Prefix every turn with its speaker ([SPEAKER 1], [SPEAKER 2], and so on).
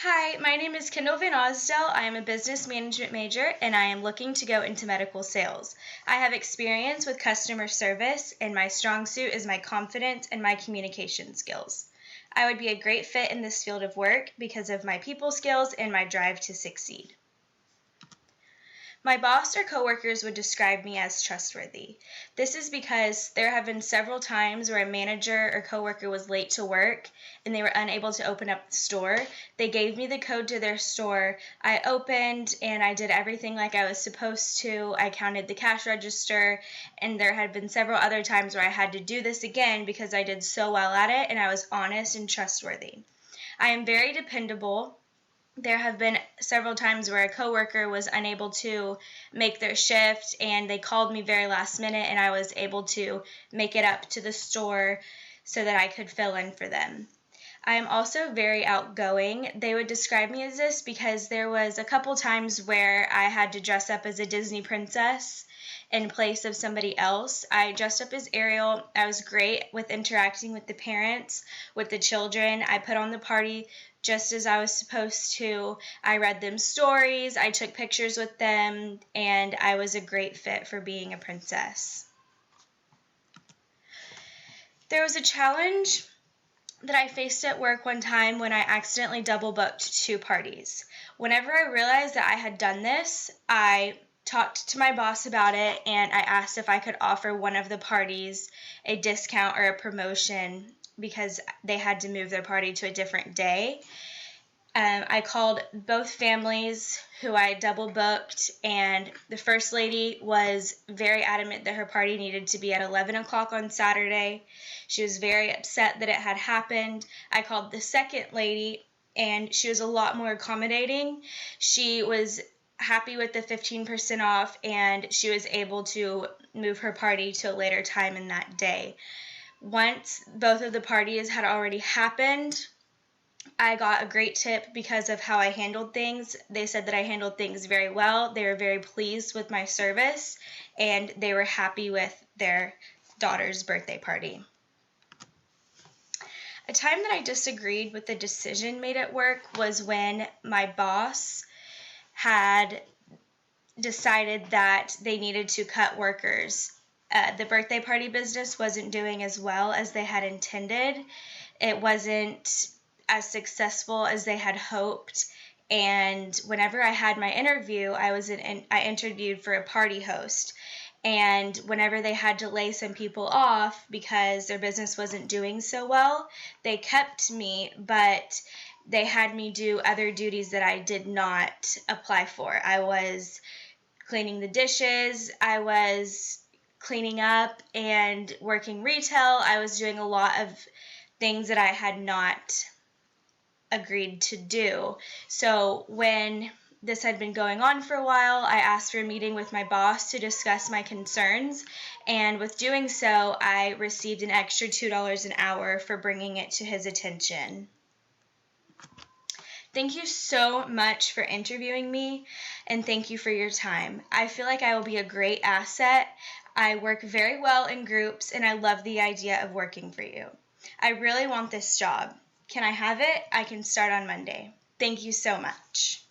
[SPEAKER 1] Hi, my name is Kendall Van Osdell. I am a business management major and I am looking to go into medical sales. I have experience with customer service and my strong suit is my confidence and my communication skills. I would be a great fit in this field of work because of my people skills and my drive to succeed. My boss or coworkers would describe me as trustworthy. This is because there have been several times where a manager or coworker was late to work and they were unable to open up the store. They gave me the code to their store. I opened and I did everything like I was supposed to. I counted the cash register, and there had been several other times where I had to do this again because I did so well at it and I was honest and trustworthy. I am very dependable. There have been several times where a coworker was unable to make their shift and they called me very last minute and I was able to make it up to the store so that I could fill in for them. I am also very outgoing. They would describe me as this because there was a couple times where I had to dress up as a Disney princess in place of somebody else. I dressed up as Ariel. I was great with interacting with the parents, with the children. I put on the party just as I was supposed to. I read them stories, I took pictures with them, and I was a great fit for being a princess. There was a challenge that I faced at work one time when I accidentally double booked two parties. Whenever I realized that I had done this, I talked to my boss about it and I asked if I could offer one of the parties a discount or a promotion because they had to move their party to a different day. I called both families who I double booked, and the first lady was very adamant that her party needed to be at 11 o'clock on Saturday. She was very upset that it had happened. I called the second lady, and she was a lot more accommodating. She was happy with the 15% off, and she was able to move her party to a later time in that day. Once both of the parties had already happened, I got a great tip because of how I handled things. They said that I handled things very well. They were very pleased with my service, and they were happy with their daughter's birthday party. A time that I disagreed with the decision made at work was when my boss had decided that they needed to cut workers. The birthday party business wasn't doing as well as they had intended. It wasn't as successful as they had hoped. And whenever I had my interview, I interviewed for a party host. And whenever they had to lay some people off because their business wasn't doing so well, they kept me, but they had me do other duties that I did not apply for. I was cleaning the dishes, I was cleaning up and working retail. I was doing a lot of things that I had not agreed to do. So when this had been going on for a while, I asked for a meeting with my boss to discuss my concerns, and with doing so, I received an extra $2 an hour for bringing it to his attention. Thank you so much for interviewing me, and thank you for your time. I feel like I will be a great asset. I work very well in groups, and I love the idea of working for you. I really want this job. Can I have it? I can start on Monday. Thank you so much.